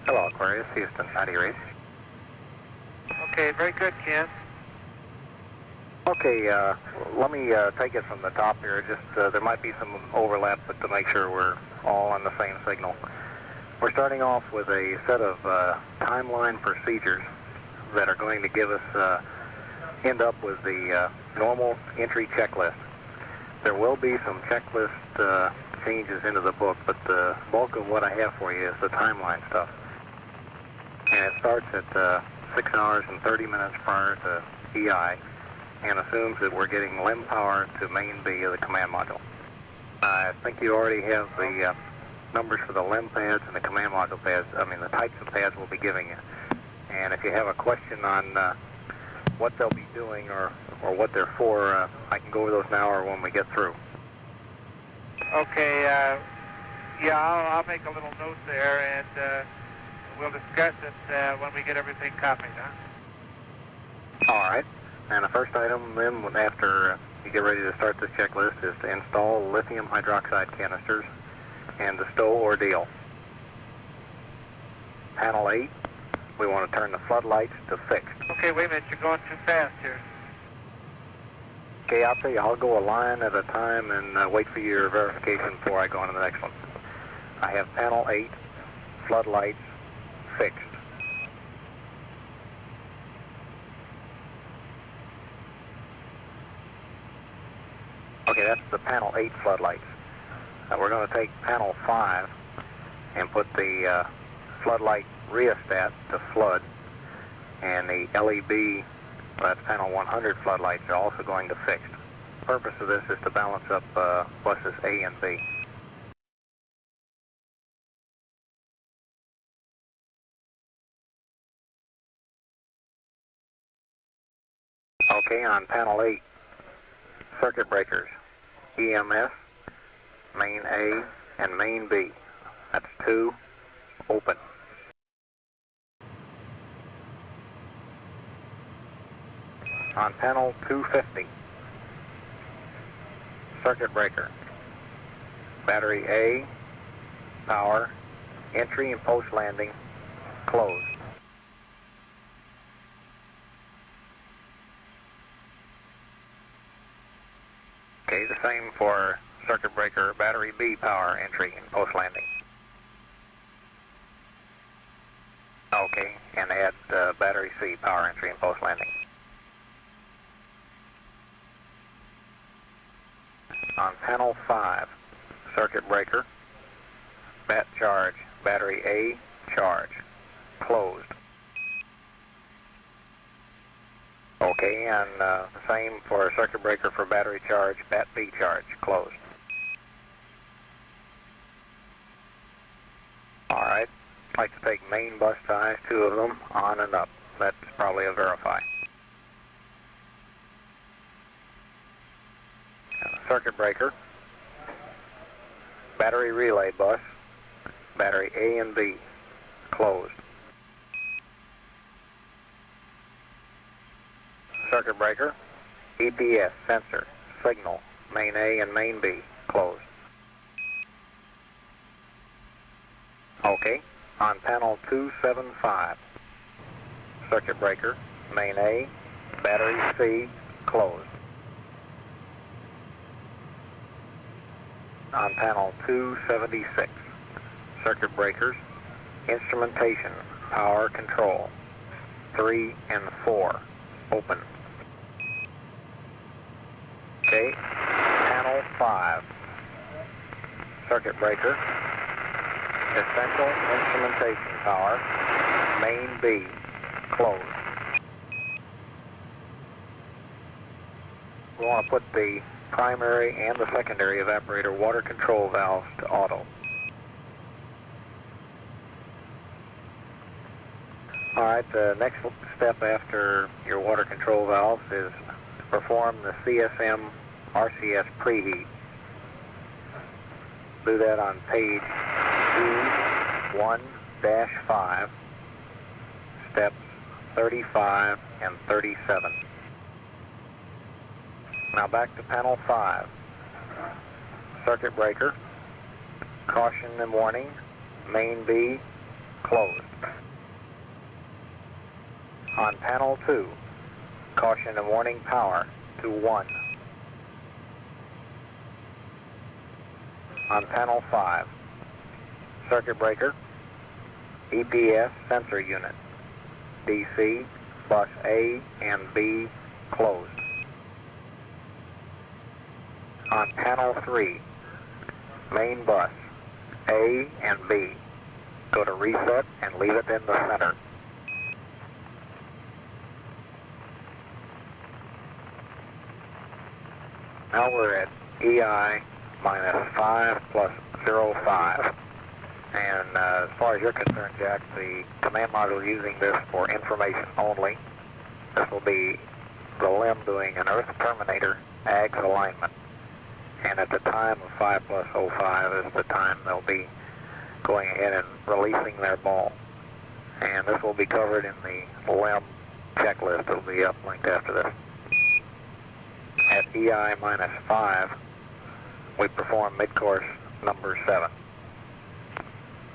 Hello, Aquarius, Houston, how do you read? Okay, very good, Ken. Okay, let me take it from the top here. Just there might be some overlap, but to make sure we're all on the same signal. We're starting off with a set of timeline procedures that are going to give us end up with the normal entry checklist. There will be some checklist changes into the book, but the bulk of what I have for you is the timeline stuff. And it starts at 6 hours and 30 minutes prior to EI and assumes that we're getting LEM power to main B of the command module. I think you already have the numbers for the LEM pads and the command module pads, the types of pads we'll be giving you. And if you have a question on what they'll be doing or what they're for, I can go over those now or when we get through. Okay, yeah, I'll make a little note there, and we'll discuss it when we get everything copied, huh? All right. And the first item then, after you get ready to start this checklist, is to install lithium hydroxide canisters and the stow ordeal. Panel 8, we want to turn the floodlights to fixed. Okay, wait a minute, you're going too fast here. Okay, I'll tell you, I'll go a line at a time and wait for your verification before I go on to the next one. I have panel 8, floodlights, fixed. Okay, that's the panel 8 floodlights. We're going to take panel 5 and put the floodlight rheostat to flood, and the LEB, that's panel 100 floodlights, are also going to fixed. The purpose of this is to balance up buses A and B. Okay, on panel 8, circuit breakers, EMS, main A and main B. That's 2, open. On panel 250, circuit breaker, battery A, power, entry and post landing, closed. Okay, the same for circuit breaker, battery B, power, entry and post landing. Okay, and add battery C, power, entry and post landing. On panel 5, circuit breaker, bat charge, battery A, charge, closed. Okay, and the same for circuit breaker for battery charge, bat B charge, closed. Alright, I'd like to take main bus ties, 2 of them, on and up. That's probably a verify. Circuit breaker, battery relay bus, battery A and B, closed. Circuit breaker, EPS, sensor, signal, main A and main B, closed. Okay, on panel 275, circuit breaker, main A, battery C, closed. On panel 276, circuit breakers, instrumentation, power control, 3 and 4, open. Okay, panel 5, circuit breaker, essential instrumentation power, main B, closed. We want to put the primary and the secondary evaporator water control valves to auto. Alright, the next step after your water control valves is to perform the CSM RCS preheat. Do that on page E1-5, steps 35 and 37. Now back to panel 5. Circuit breaker, caution and warning, main B, closed. On panel 2, caution and warning power to 1. On panel 5, circuit breaker, EPS sensor unit, DC, bus A and B closed. On panel 3, main bus, A and B, go to reset and leave it in the center. Now we're at EI minus 5 plus 05. And as far as you're concerned, Jack, the command module is using this for information only. This will be the LIM doing an Earth Terminator AGS alignment. And at the time of 5 plus 05 is the time they'll be going ahead and releasing their ball. And this will be covered in the LIM checklist that will be uplinked after this. At EI minus 5, we perform mid-course number 7.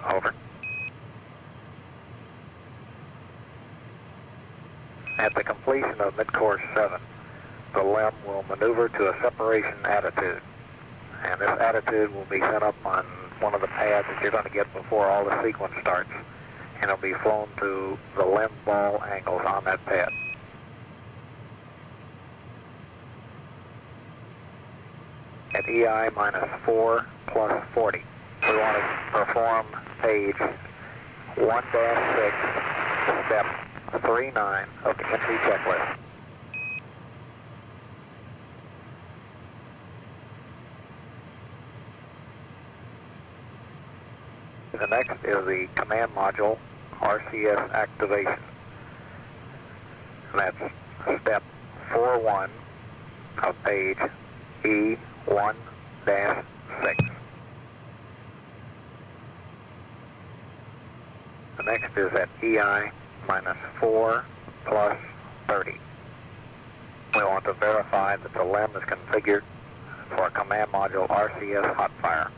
Over. At the completion of mid-course 7, the LIM will maneuver to a separation attitude. And this attitude will be set up on one of the pads that you're going to get before all the sequence starts. And it'll be flown to the LIM ball angles on that pad. At EI minus 4 plus 40, we want to perform page 1-6, step 39 of the entry checklist. The next is the command module RCS activation. And that's step 41 of page E1-6. The next is at EI minus 4 plus 30. We want to verify that the LIM is configured for a command module RCS hot fire.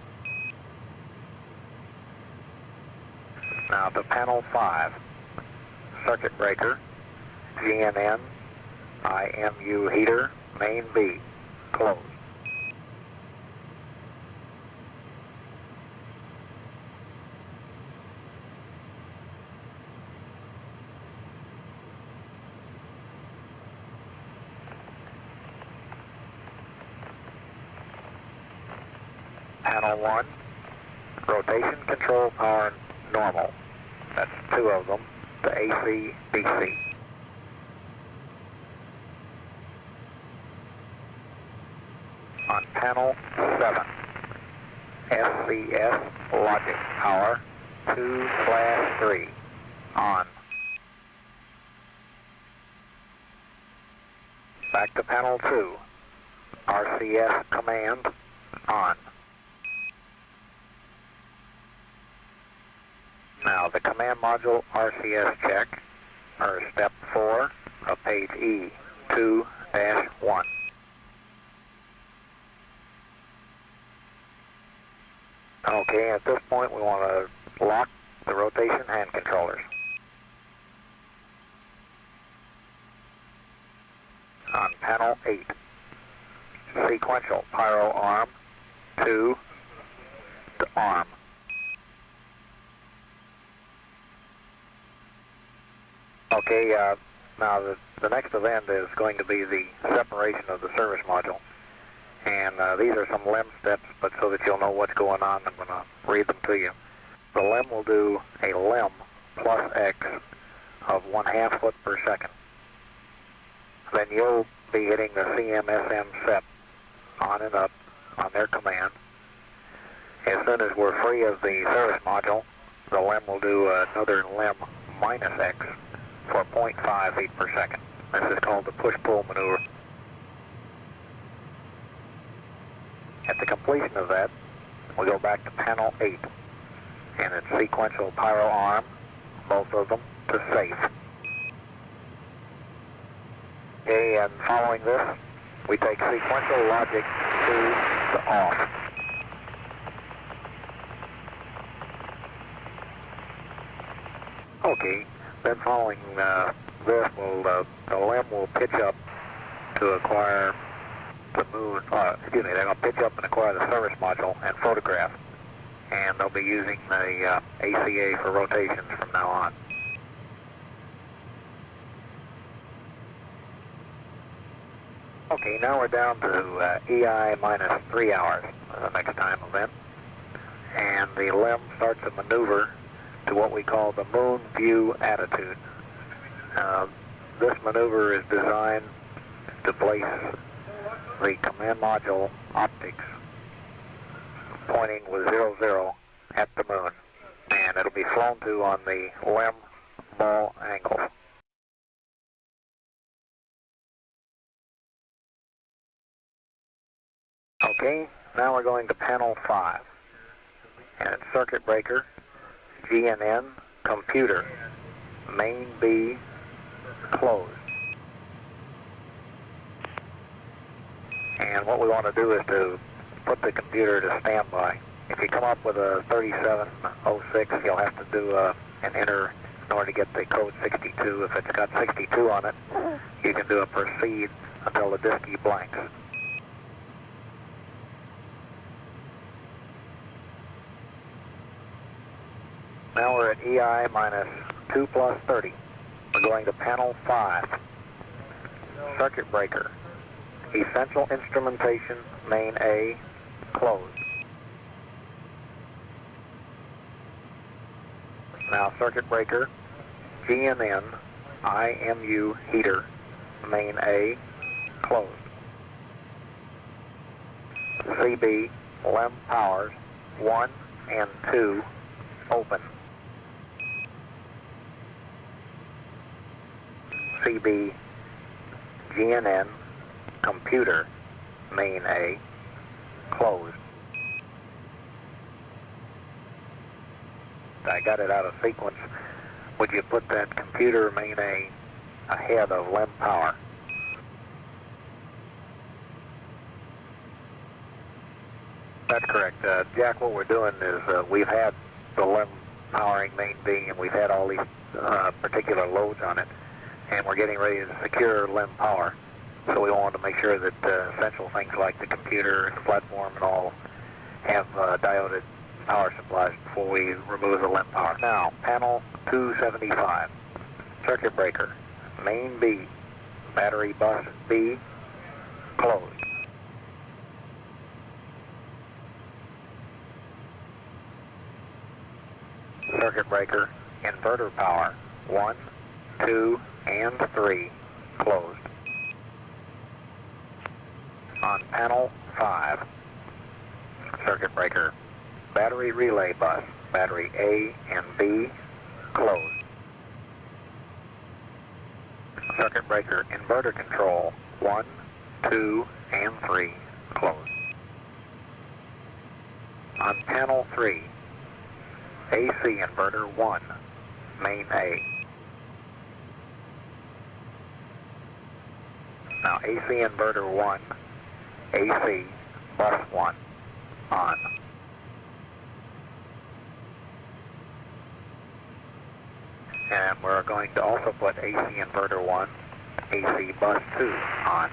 Now to panel 5, circuit breaker, GNN, IMU heater, main B, closed. Panel 1, rotation control power normal. That's 2 of them, to AC, DC. On panel 7, SCS logic power 2/3 on. Back to panel 2, RCS command on. Now the command module RCS check, or step 4 of page E2-1. Okay, at this point we want to lock the rotation hand controllers. On panel 8, sequential pyro arm 2 to arm. Okay, now the next event is going to be the separation of the service module. And these are some LIM steps, but so that you'll know what's going on, I'm going to read them to you. The LIM will do a LIM plus X of 1/2 foot per second. Then you'll be hitting the CMSM set on and up on their command. As soon as we're free of the service module, the LIM will do another LIM minus X for 0.5 feet per second. This is called the push-pull maneuver. At the completion of that, we go back to panel 8, and it's sequential pyro arm, both of them, to safe. Okay, and following this, we take sequential logic 2 to off. Okay, then following this, the LEM will pitch up to acquire the moon, they're going to pitch up and acquire the service module and photograph. And they'll be using the ACA for rotations from now on. Okay, now we're down to EI minus 3 hours, the next time event. And the LEM starts a maneuver to what we call the moon view attitude. This maneuver is designed to place the command module optics pointing with 00 at the moon, and it'll be flown to on the LEM ball angle. Okay, now we're going to panel 5, and it's circuit breaker, GNN, computer, main B, closed. And what we want to do is to put the computer to standby. If you come up with a 3706, you'll have to do an enter in order to get the code 62. If it's got 62 on it, you can do a proceed until the diskey blanks. Now we're at EI minus 2 plus 30. We're going to panel 5. Circuit breaker. Essential instrumentation, main A, closed. Now circuit breaker, GNN, IMU heater, main A, closed. CB, LEM powers, 1 and 2, open. CB, GNN, computer, main A, closed. I got it out of sequence. Would you put that computer main A ahead of LEM power? That's correct. Jack, what we're doing is we've had the LEM powering main B, and we've had all these particular loads on it, and we're getting ready to secure LEM power. So we wanted to make sure that essential things like the computer and the platform and all have dioded power supplies before we remove the LEM power. Now, panel 275, circuit breaker, main B, battery bus B, closed. Circuit breaker, inverter power, 1, 2, and 3, closed. On panel 5, circuit breaker, battery relay bus, battery A and B, closed. Circuit breaker, inverter control, 1, 2, and 3, closed. On panel 3, AC inverter 1, main A. Now AC inverter 1, AC bus 1, on. And we're going to also put AC inverter 1, AC bus 2 on.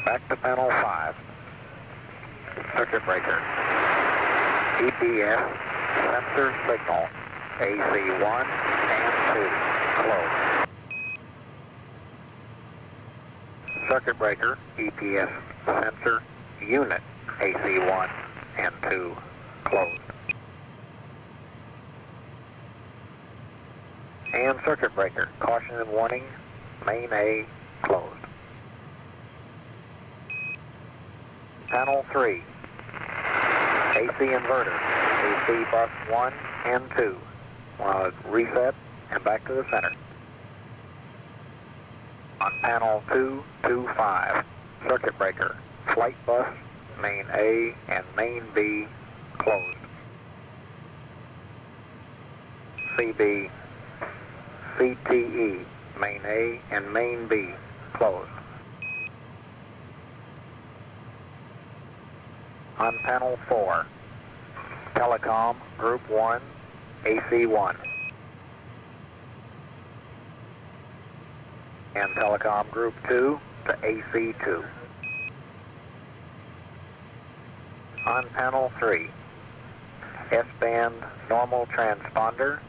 Back to panel 5, circuit breaker, EPS sensor signal, AC 1 and 2, closed. Circuit breaker, EPS sensor unit, AC 1 and 2, closed. And circuit breaker, caution and warning, main A, closed. Panel 3, AC inverter, AC bus 1 and 2. Reset and back to the center. On panel 225, circuit breaker, flight bus, main A and main B, closed. CB, CTE, main A and main B, closed. On panel 4, telecom, group 1, AC 1. and Telecom Group 2 to AC2. On panel 3, S-band normal transponder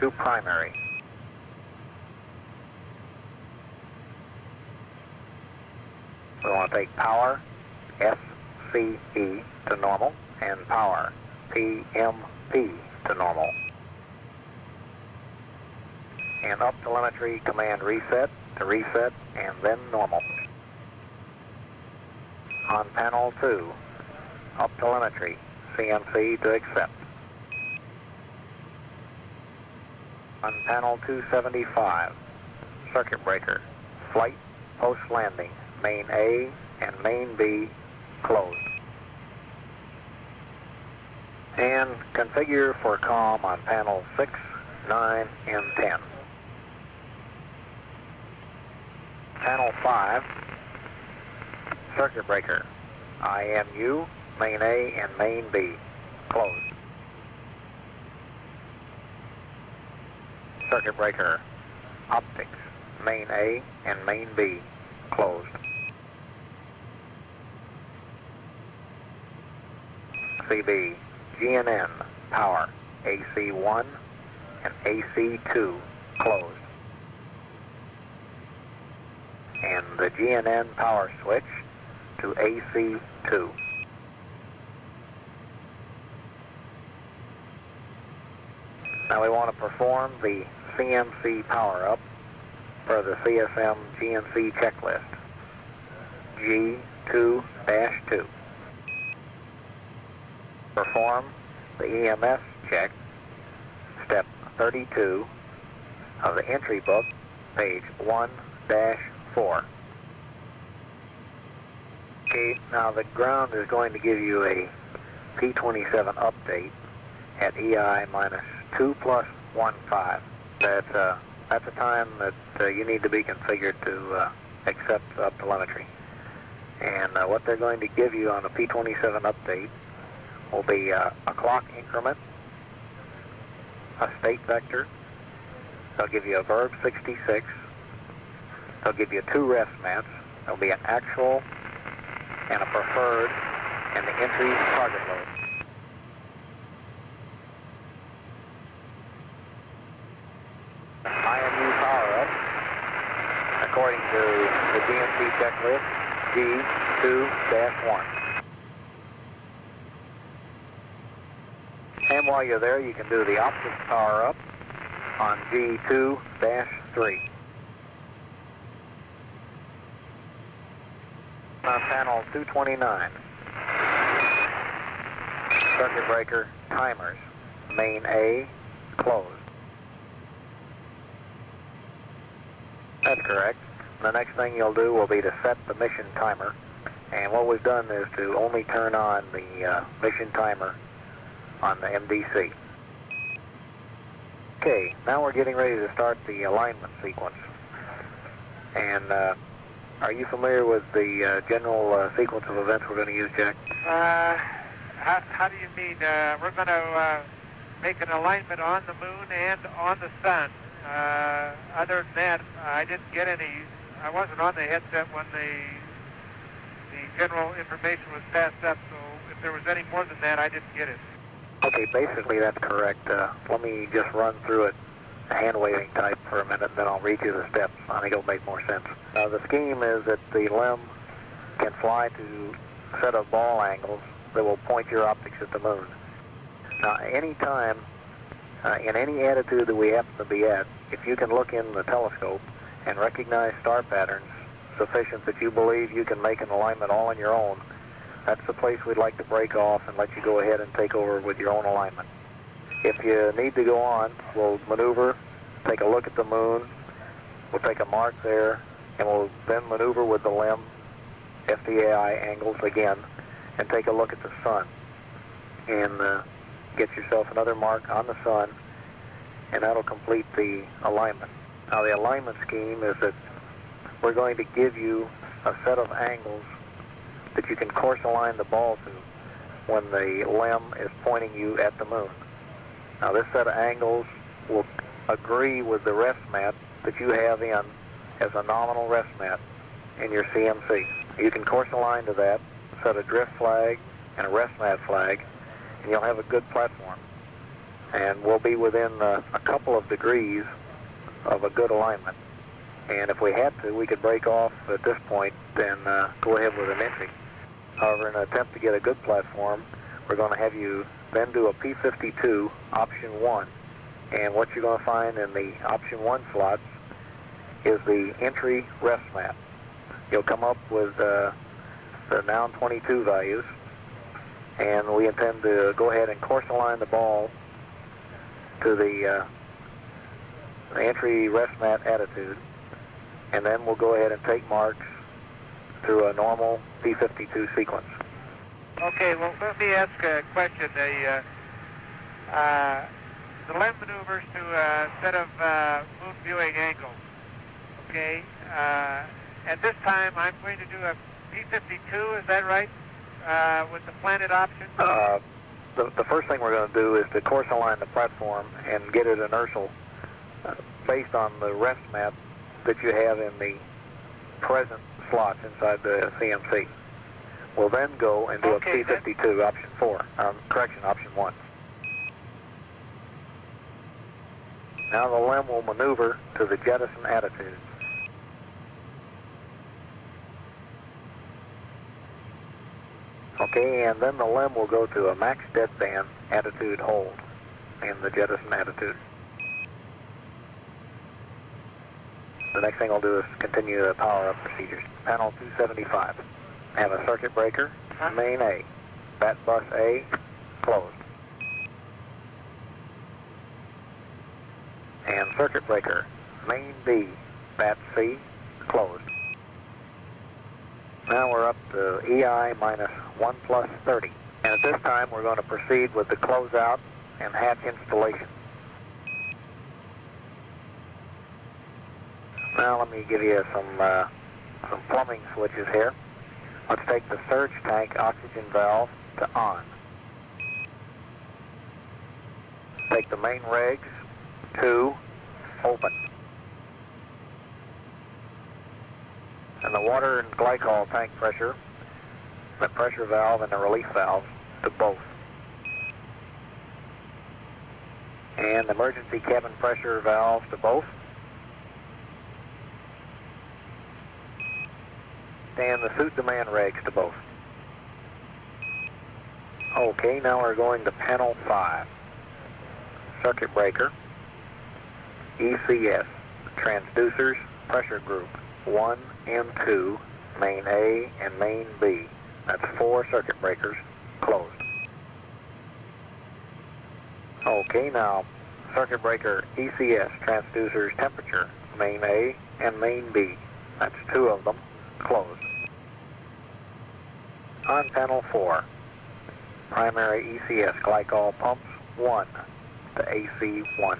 to primary. We want to take power, SCE to normal, and power, PMP to normal. And up telemetry command reset to reset and then normal. On panel 2, up telemetry, CMC to accept. On panel 275, circuit breaker, flight post-landing, main A and main B closed. And configure for COM on panel 6, 9, and 10. Panel 5, circuit breaker, IMU, main A and main B closed. Circuit breaker, optics, main A and main B closed. CB, GNN, power, AC1 and AC2 closed. And the GNN power switch to AC2. Now we want to perform the CMC power-up for the CSM GNC checklist, G2-2. Perform the EMS check, step 32 of the entry book, page 1-4. Okay, now the ground is going to give you a P27 update at EI minus 2 plus 15. That's a time that you need to be configured to accept up telemetry. And what they're going to give you on a P27 update will be a clock increment, a state vector. They'll give you a verb 66. They'll give you 2 rest mats. There'll be an actual and a preferred and the entry target load. IMU power up, according to the GNC checklist, G2-1. And while you're there, you can do the optics power up on G2-3. On panel 229, circuit breaker timers, main A closed. That's correct. The next thing you'll do will be to set the mission timer. And what we've done is to only turn on the mission timer on the MDC. Okay, now we're getting ready to start the alignment sequence. And are you familiar with the general sequence of events we're going to use, Jack? How do you mean? We're going to make an alignment on the moon and on the sun. Other than that, I didn't get any. I wasn't on the headset when the general information was passed up, so if there was any more than that, I didn't get it. Okay, basically that's correct. Let me just run through it hand-waving type for a minute, then I'll read you the steps. I think it'll make more sense. The scheme is that the LEM can fly to a set of ball angles that will point your optics at the moon. Now, any time, in any attitude that we happen to be at, if you can look in the telescope and recognize star patterns sufficient that you believe you can make an alignment all on your own, that's the place we'd like to break off and let you go ahead and take over with your own alignment. If you need to go on, we'll maneuver, take a look at the moon, we'll take a mark there, and we'll then maneuver with the LEM FDAI angles again and take a look at the sun. And get yourself another mark on the sun, and that'll complete the alignment. Now the alignment scheme is that we're going to give you a set of angles that you can course align the ball to when the LEM is pointing you at the moon. Now this set of angles will agree with the rest mat that you have in as a nominal rest mat in your CMC. You can course align to that, set a drift flag and a rest mat flag, and you'll have a good platform. And we'll be within a couple of degrees of a good alignment. And if we had to, we could break off at this point and go ahead with an inching. However, in an attempt to get a good platform, we're going to have you then do a P52 option 1. And what you're going to find in the option 1 slots is the entry rest mat. You'll come up with the noun 22 values, and we intend to go ahead and course align the ball to the entry rest mat attitude, and then we'll go ahead and take marks through a normal P52 sequence. Okay, well, let me ask a question. The LEM maneuvers to a set of moon viewing angles. Okay, at this time I'm going to do a P52, is that right, with the planted option? The first thing we're going to do is to course align the platform and get it inertial based on the rest mat that you have in the present slots inside the CMC. We'll then go and do a P52 option 4, option 1. Now the LEM will maneuver to the jettison attitude. Okay, and then the LEM will go to a max deadband attitude hold in the jettison attitude. The next thing I'll do is continue the power-up procedures. Panel 275. Have a circuit breaker, main A. Bat bus A, closed. And circuit breaker, main B, bat C, closed. Now we're up to EI minus 1 plus 30. And at this time we're going to proceed with the closeout and hatch installation. Now let me give you some plumbing switches here. Let's take the surge tank oxygen valve to on. Take the main regs to open. And the water and glycol tank pressure, the pressure valve and the relief valve to both. And emergency cabin pressure valves to both. And the suit demand regs to both. Okay, now we're going to panel 5. Circuit breaker, ECS, transducers, pressure group 1 and 2, main A and main B. That's 4 circuit breakers, closed. Okay, now circuit breaker ECS, transducers, temperature, main A and main B. That's 2 of them, closed. On panel 4, primary ECS glycol pumps 1 to AC 1.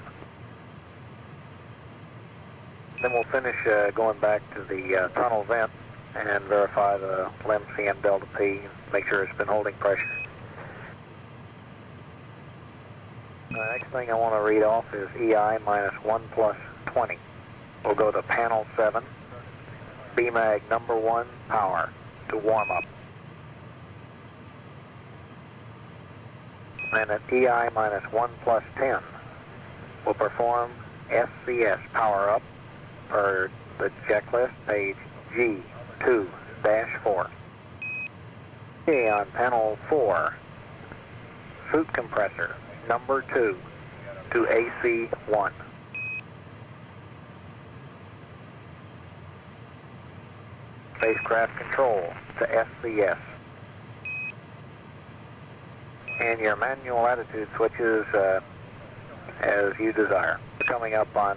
Then we'll finish going back to the tunnel vent and verify the LEM CM delta P, make sure it's been holding pressure. The next thing I want to read off is EI minus 1 plus 20. We'll go to panel 7, BMAG number 1 power to warm up. And at EI minus 1 plus 10, we'll perform SCS power up per the checklist, page G2-4. Okay, on panel 4, suit compressor number 2 to AC 1. Spacecraft control to SCS. And your manual attitude switches as you desire. Coming up on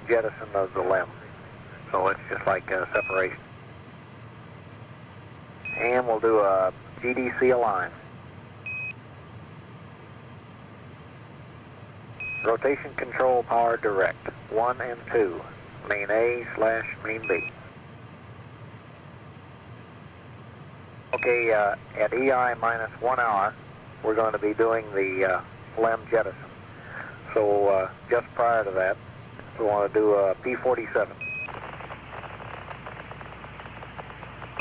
jettison of the LEM. So it's just like separation. And we'll do a GDC align. Rotation control power direct 1 and 2, main A / main B. Okay, at EI minus 1 hour, we're going to be doing the LEM jettison. So just prior to that, we want to do a P47.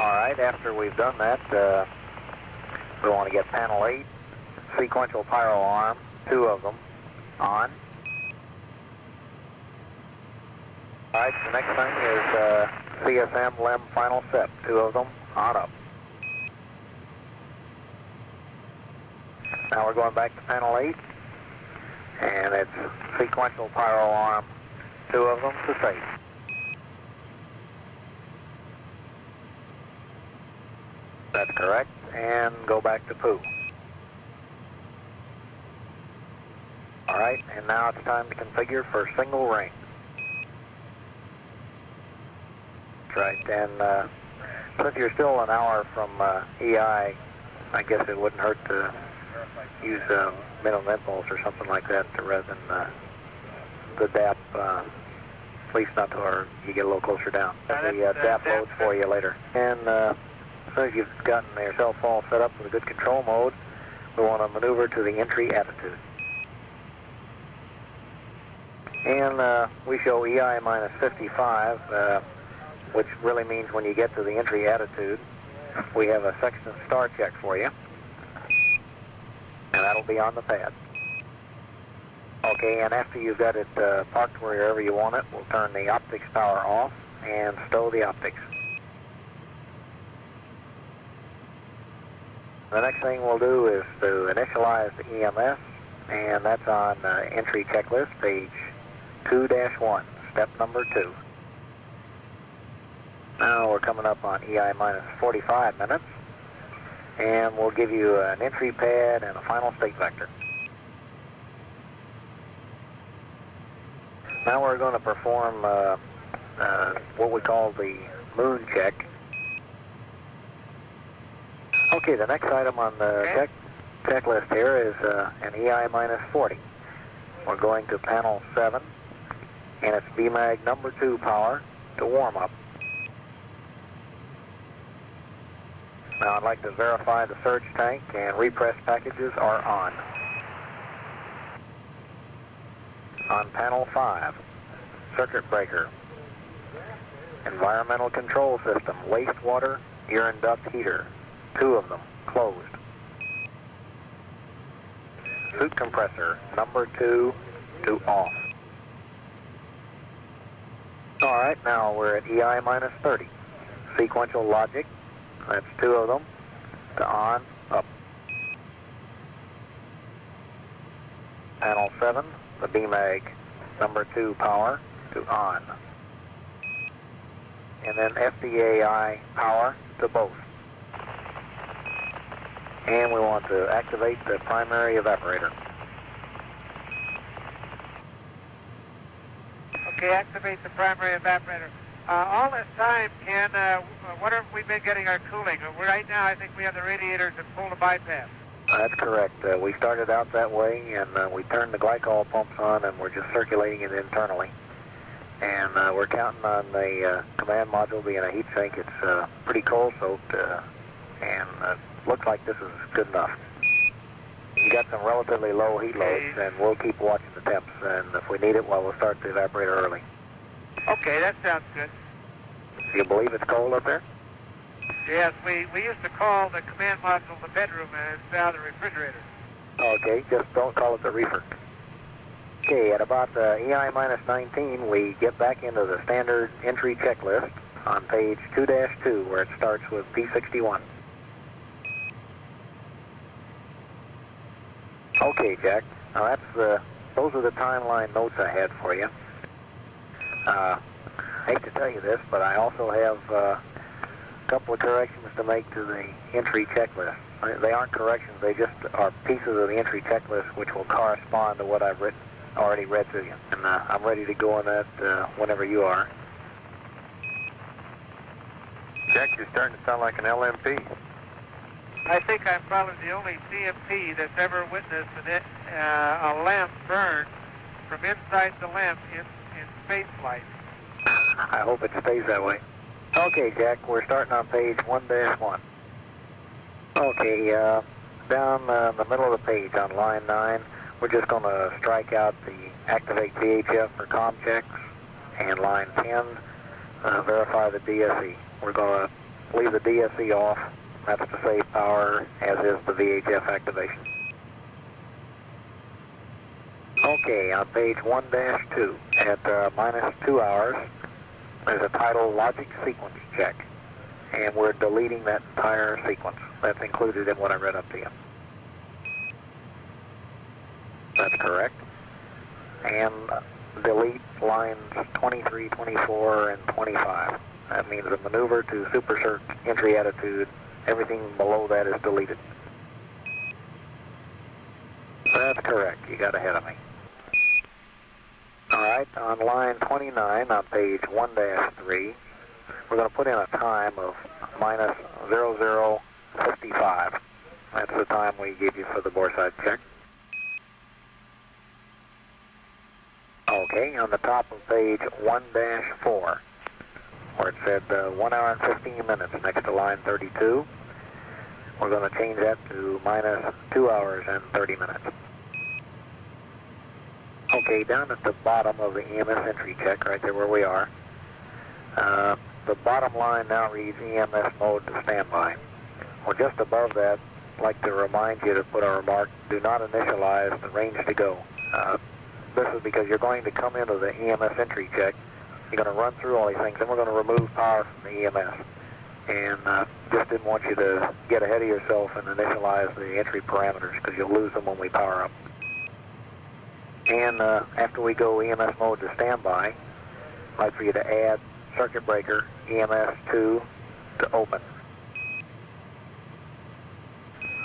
All right, after we've done that, we want to get panel 8, sequential pyro arm, 2 of them, on. All right, the next thing is CSM LEM final set, 2 of them, on up. Now we're going back to panel 8, and it's sequential pyro arm, 2 of them to safe. That's correct, and go back to poo. All right, and now it's time to configure for single ring. That's right, and since you're still an hour from EI, I guess it wouldn't hurt to use minimum impulse or something like that rather than the DAP, at least not to where you get a little closer down. The DAP loads for you later. And as soon as you've gotten yourself all set up with a good control mode, we want to maneuver to the entry attitude. And we show EI minus 55, which really means when you get to the entry attitude, we have a sextant star check for you. And that'll be on the pad. Okay, and after you've got it parked wherever you want it, we'll turn the optics power off and stow the optics. The next thing we'll do is to initialize the EMS, and that's on entry checklist, page 2-1, step number 2. Now we're coming up on EI minus 45 minutes, and we'll give you an entry pad and a final state vector. Now we're going to perform what we call the moon check. Okay, the next item on the checklist here is an EI minus 40. We're going to panel 7, and it's BMAG number 2 power to warm up. Now I'd like to verify the surge tank and repress packages are on. On panel 5, circuit breaker, environmental control system, wastewater, urine duct heater, 2 of them, closed. Suit compressor, number 2 to off. All right, now we're at EI minus 30. Sequential logic, that's 2 of them, to on, up. Panel 7, the BMAG, number 2 power, to on. And then FDAI power to both. And we want to activate the primary evaporator. Okay, activate the primary evaporator. All this time, Ken, what have we been getting our cooling? Right now, I think we have the radiators at full to bypass. That's correct. We started out that way, and we turned the glycol pumps on, and we're just circulating it internally. And we're counting on the command module being a heat sink. It's pretty cold-soaked, and looks like this is good enough. You got some relatively low heat loads, and we'll keep watching the temps, and if we need it, well, we'll start the evaporator early. Okay, that sounds good. Do you believe it's cold up there? Yes, we used to call the command module the bedroom, and it's now the refrigerator. Okay, just don't call it the reefer. Okay, at about EI minus 19, we get back into the standard entry checklist on page 2-2, where it starts with P61. Okay, Jack. Now those are the timeline notes I had for you. I hate to tell you this, but I also have a couple of corrections to make to the entry checklist. They aren't corrections, they just are pieces of the entry checklist which will correspond to what I've already read to you. And I'm ready to go on that whenever you are. Jack, you're starting to sound like an LMP. I think I'm probably the only CMP that's ever witnessed a lamp burn from inside the lamp in space flight. I hope it stays that way. Okay, Jack, we're starting on page 1-1. Okay, down the middle of the page on line 9, we're just going to strike out the activate VHF for comm checks, and line 10, verify the DSE. We're going to leave the DSC off. That's to save power, as is the VHF activation. Okay, on page 1-2, at minus 2 hours, there's a title logic sequence check, and we're deleting that entire sequence. That's included in what I read up to you. That's correct. And delete lines 23, 24, and 25. That means the maneuver to supercirc entry attitude, everything below that is deleted. That's correct. You got ahead of me. All right, on line 29 on page 1-3, we're going to put in a time of minus 0055. That's the time we give you for the bore side check. Okay, on the top of page 1-4, where it said 1 hour and 15 minutes next to line 32, we're going to change that to minus 2 hours and 30 minutes. Okay, down at the bottom of the EMS entry check, right there where we are, the bottom line now reads EMS mode to standby. Well, just above that, I'd like to remind you to put a remark, do not initialize the range to go. This is because you're going to come into the EMS entry check, you're going to run through all these things, and we're going to remove power from the EMS. And just didn't want you to get ahead of yourself and initialize the entry parameters, because you'll lose them when we power up. And after we go EMS mode to standby, I'd like for you to add circuit breaker EMS 2 to open.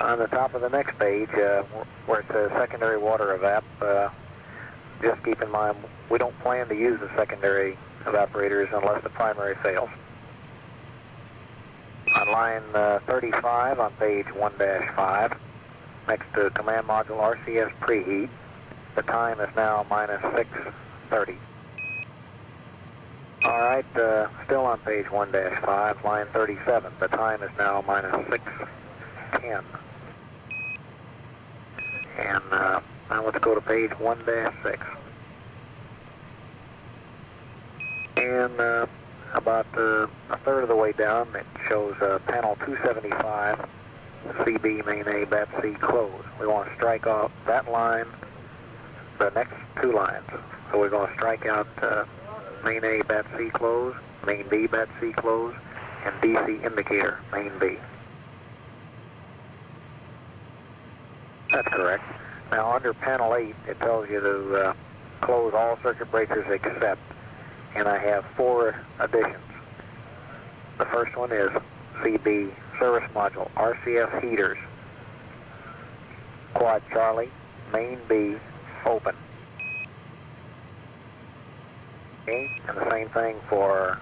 On the top of the next page, where it says secondary water evap, just keep in mind we don't plan to use the secondary evaporators unless the primary fails. On line 35 on page 1-5, next to command module RCS preheat, the time is now minus 6:30. All right, still on page 1-5, line 37. The time is now minus 6:10. And now let's go to page 1-6. And about a third of the way down, it shows panel 275, CB main A, bat C closed. We want to strike off that line, the next two lines. So we're going to strike out main A, bat C close, main B, bat C close, and DC indicator, main B. That's correct. Now under panel 8, it tells you to close all circuit breakers except, and I have 4 additions. The first one is CB service module, RCS heaters, quad Charlie, main B, open. Okay, and the same thing for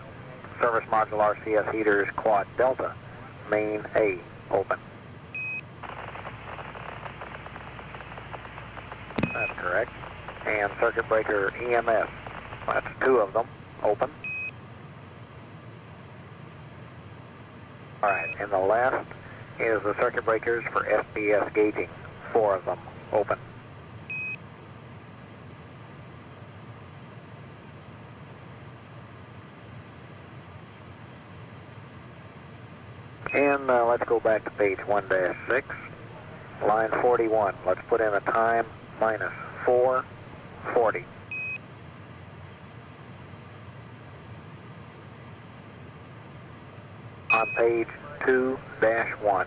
service module RCS heaters, quad Delta, main A, open. That's correct. And circuit breaker EMS, that's 2 of them, open. All right, and the last is the circuit breakers for SBS gauging, 4 of them, open. And let's go back to page 1-6, line 41. Let's put in a time minus 4:40. On page 2-1.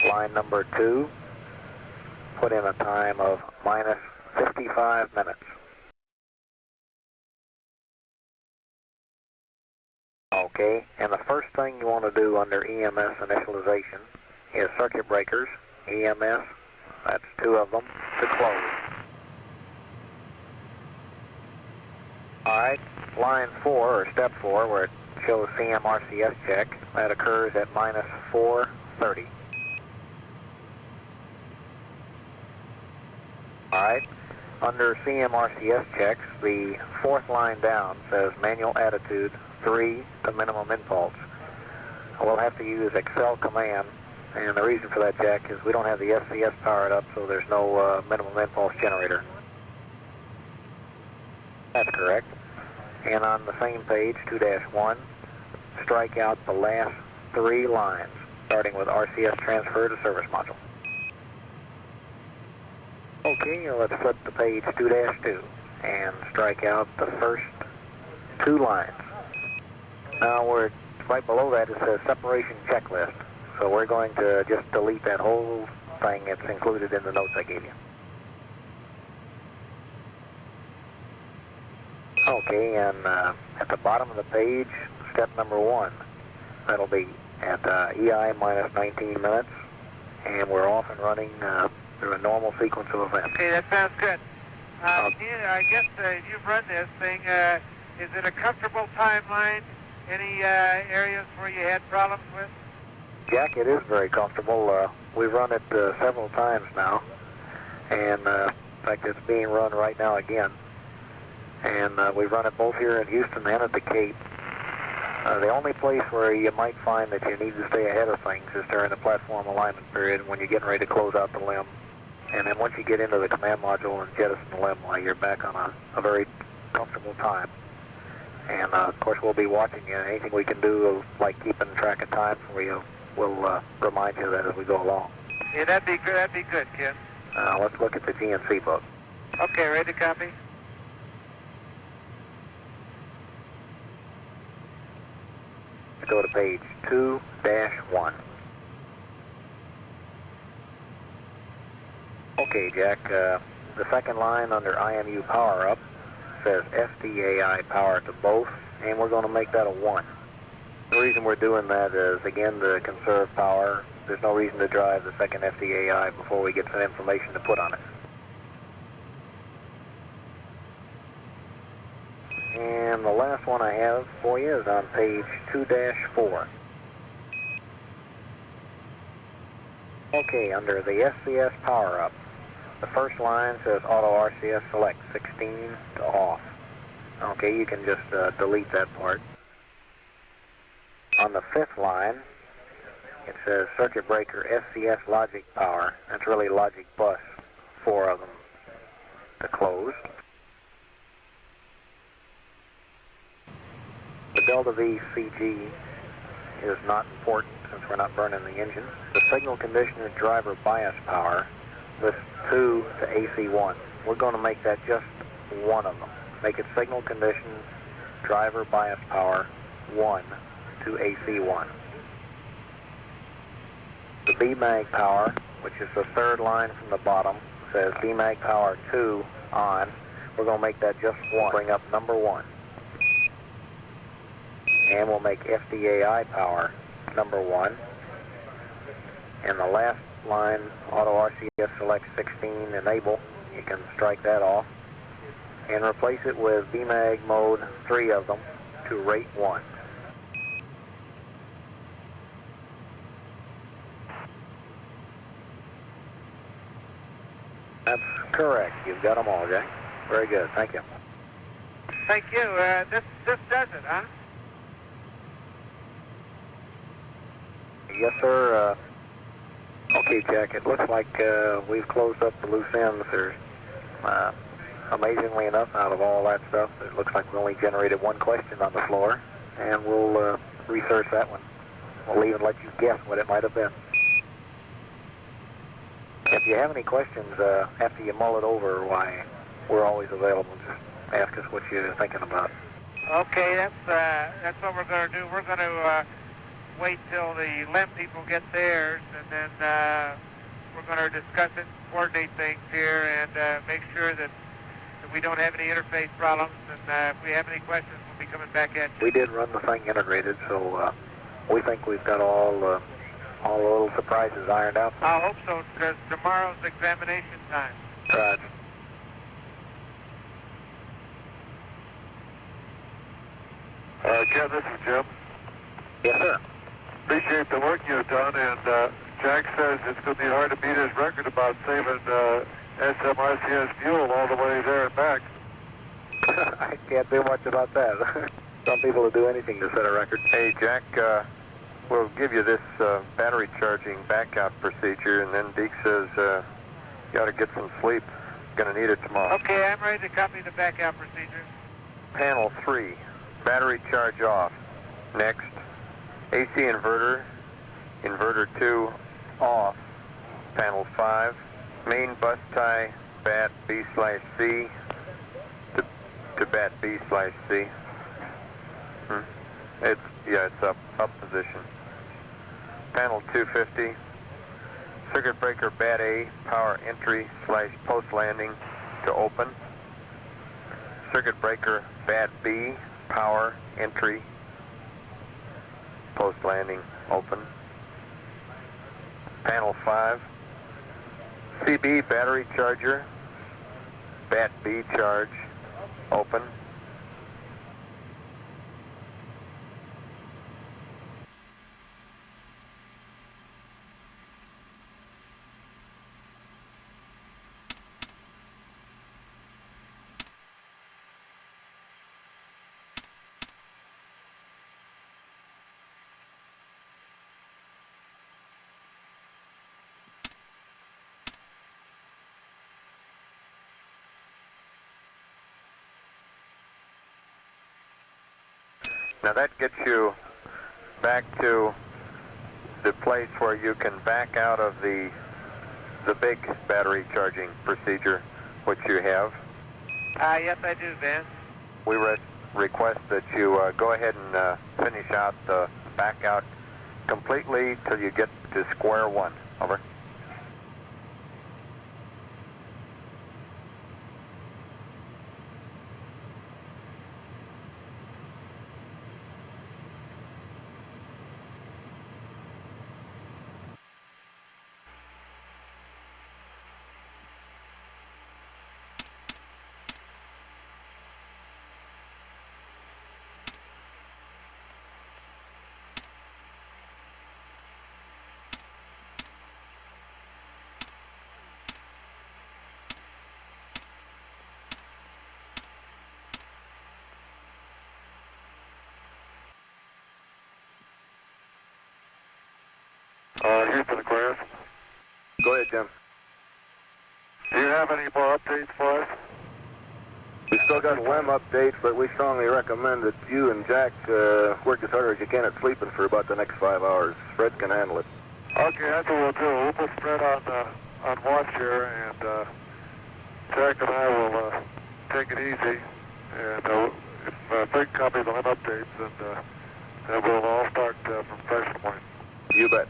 Line number 2, put in a time of minus 55 minutes. Okay, and the first thing you want to do under EMS initialization is circuit breakers, EMS, that's 2 of them, to close. Alright, line 4, or step 4, where it shows CMRCS check, that occurs at minus 4:30. Alright, under CMRCS checks, the 4th line down says manual attitude 3 to minimum impulse. We'll have to use Excel command, and the reason for that check is we don't have the SCS powered up, so there's no minimum impulse generator. That's correct. And on the same page, 2-1, strike out the last 3 lines, starting with RCS transfer to service module. Okay, let's flip to page 2-2 and strike out the first 2 lines. Now we're right below that, it says separation checklist. So we're going to just delete that whole thing. It's included in the notes I gave you. Okay, and at the bottom of the page, step number 1. That'll be at EI minus 19 minutes, and we're off and running through a normal sequence of events. Okay, that sounds good. I guess you've run this thing. Is it a comfortable timeline? Any areas where you had problems with? Jack, it is very comfortable. We've run it several times now, and in fact it's being run right now again. And we've run it both here in Houston and at the Cape. The only place where you might find that you need to stay ahead of things is during the platform alignment period when you're getting ready to close out the limb. And then once you get into the command module and jettison the limb, you're back on a very comfortable time. And of course we'll be watching you. Anything we can do, like keeping track of time for you, we'll remind you of that as we go along. Yeah, that'd be good. That'd be good, Ken. Let's look at the GNC book. Okay, ready to copy? Go to page 2-1. Okay, Jack, the second line under IMU power up says FDAI power to both, and we're going to make that a 1. The reason we're doing that is, again, to conserve power. There's no reason to drive the second FDAI before we get some information to put on it. And the last one I have for you is on page 2-4. Okay, under the SCS power up, the first line says auto RCS select 16 to off. Okay, you can just delete that part. On the 5th line, it says circuit breaker SCS logic power. That's really logic bus, 4 of them to close. The Delta V CG is not important since we're not burning the engine. The signal conditioner driver bias power lists 2 to AC1. We're going to make that just one of them. Make it signal condition driver bias power 1 to AC1. The BMAG power, which is the 3rd line from the bottom, says BMAG power 2 on. We're going to make that just 1. Bring up number 1. And we'll make FDAI power number 1. And the last line, auto RCS select 16 enable, you can strike that off. And replace it with BMAG mode, 3 of them, to rate 1. That's correct. You've got them all, Jack. Very good. Thank you. Thank you. This does it, huh? Yes, sir. Okay, Jack, it looks like we've closed up the loose ends. There's, amazingly enough, out of all that stuff, it looks like we only generated 1 question on the floor, and we'll research that one. We'll even let you guess what it might have been. If you have any questions after you mull it over, why, we're always available. Just ask us what you're thinking about. Okay, that's what we're going to do. We're going to wait till the LEM people get theirs, and then we're going to discuss it, coordinate things here, and make sure that we don't have any interface problems. And if we have any questions, we'll be coming back at you. We did run the thing integrated, so we think we've got all the little surprises ironed out. I hope so, because tomorrow's examination time. Right. Ken, this is Jim. Yes, sir. Appreciate the work you've done, and Jack says it's going to be hard to beat his record about saving SMRCS fuel all the way there and back. I can't do much about that. Some people will do anything to set a record. Hey, Jack, we'll give you this battery charging backup procedure, and then Deke says you ought to get some sleep. Going to need it tomorrow. Okay, I'm ready to copy the backup procedure. Panel 3, battery charge off. Next, AC inverter, inverter 2 off. Panel 5, main bus tie, bat B/C to bat B/C. It's up position. Panel 250, circuit breaker bat A, power entry / post landing to open. Circuit breaker bat B, power entry, post landing open. Panel 5, CB battery charger, bat B charge open. Now that gets you back to the place where you can back out of the big battery charging procedure, which you have. Yes, I do, Ben. We request that you go ahead and finish out the back out completely till you get to square one. Over. Houston, Aquarius. Go ahead, Jim. Do you have any more updates for us? We still got WEM updates, but we strongly recommend that you and Jack work as hard as you can at sleeping for about the next 5 hours. Fred can handle it. Okay, that's what we'll do. We'll put Fred on watch here, and Jack and I will take it easy. And if Fred copies on updates, then we'll all start from fresh point. You bet.